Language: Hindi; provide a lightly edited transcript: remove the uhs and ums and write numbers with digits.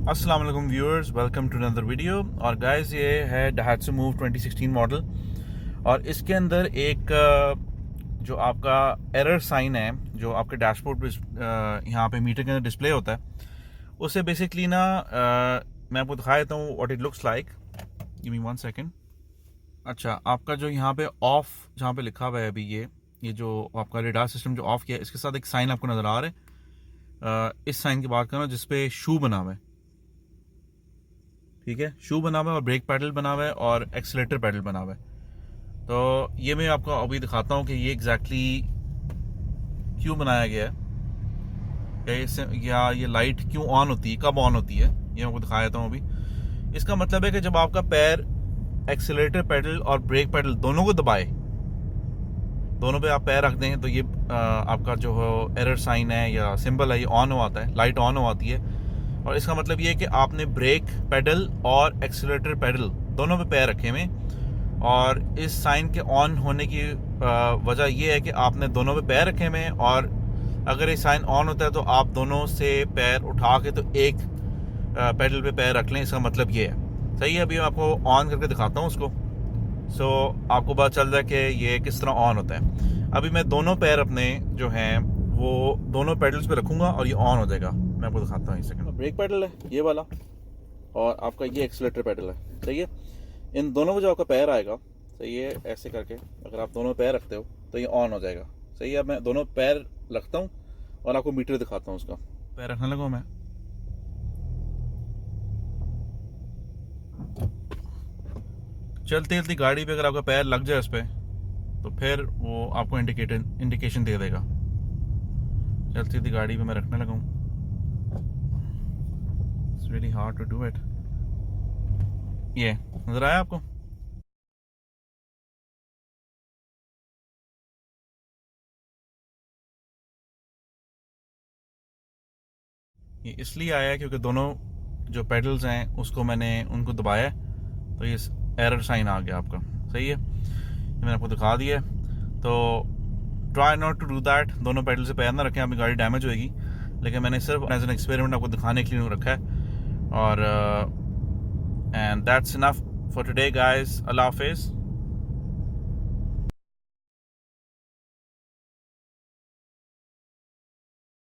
अस्सलाम वालेकुम viewers, welcome to another video. और गाइस, ये है Daihatsu मूव 2016 मॉडल और इसके अंदर एक जो आपका एरर साइन है जो आपके डैशबोर्ड पे यहाँ पे मीटर के अंदर डिस्प्ले होता है, उसे बेसिकली ना मैं आपको दिखा देता हूँ what it looks like. Give me 1 second. अच्छा, आपका जो यहाँ पे ऑफ जहाँ पे लिखा हुआ है अभी ये जो आपका रेडार सिस्टम जो ऑफ किया है, इसके साथ एक साइन आपको नज़र आ रहा है। इस साइन की बात करना जिसपे शू बना हुआ है, ठीक है। शू बना हुआ है और ब्रेक पैडल बना हुआ है और एक्सीलेटर पैडल बना हुआ है। तो ये मैं आपको अभी दिखाता हूँ कि ये एग्जैक्टली क्यों बनाया गया है, या ये लाइट क्यों ऑन होती है, कब ऑन होती है, ये मैं आपको दिखा देता हूँ अभी। इसका मतलब है कि जब आपका पैर एक्सीलेटर पैडल और ब्रेक पैडल दोनों को दबाए, दोनों पे आप पैर रख दें, तो ये आपका जो एरर साइन है या सिंबल है ये ऑन हो आता है, लाइट ऑन हो आती है। और इसका मतलब ये है कि आपने ब्रेक पैडल और एक्सीलेटर पैडल दोनों पे पैर रखे हुए, और इस साइन के ऑन होने की वजह यह है कि आपने दोनों पे पैर रखे हुए, और अगर ये साइन ऑन होता है तो आप दोनों से पैर उठा के तो एक पैडल पे पैर रख लें। इसका मतलब ये है, सही है। अभी मैं आपको ऑन करके दिखाता हूँ उसको, सो आपको पता चल रहा है कि ये किस तरह ऑन होता है। अभी मैं दोनों पैर अपने जो हैं वो दोनों पैडल्स पे रखूँगा और ये ऑन हो जाएगा। मैं आपको दिखाता हूँ। एक सेकंड। ब्रेक पैडल है ये वाला और आपका ये एक्सीलेटर पैडल है, सही है। इन दोनों में जो आपका पैर आएगा, सही है, ऐसे करके अगर आप दोनों पैर रखते हो तो ये ऑन हो जाएगा, सही है। मैं दोनों पैर रखता हूँ और आपको मीटर दिखाता हूँ उसका। पैर रखने लगा मैं, चलती चलती गाड़ी पे अगर आपका पैर लग जाए उस पर तो फिर वो आपको इंडिकेशन दे देगा। चलती चलती गाड़ी पे मैं रखने लगा हूँ। It's really hard to do it. ये नजर आया आपको? ये इसलिए आया है क्योंकि दोनों जो पेडल्स हैं उसको मैंने उनको दबाया, तो ये एरर साइन आ गया आपका, सही है। ये मैंने आपको दिखा दिया। तो try not to do that, दोनों पेडल से पैर ना रखें, आपकी गाड़ी डैमेज होएगी। लेकिन मैंने सिर्फ एज एन एक्सपेरिमेंट आपको दिखाने के लिए रखा है। और and that's enough for today guys. Allah हाफिज़।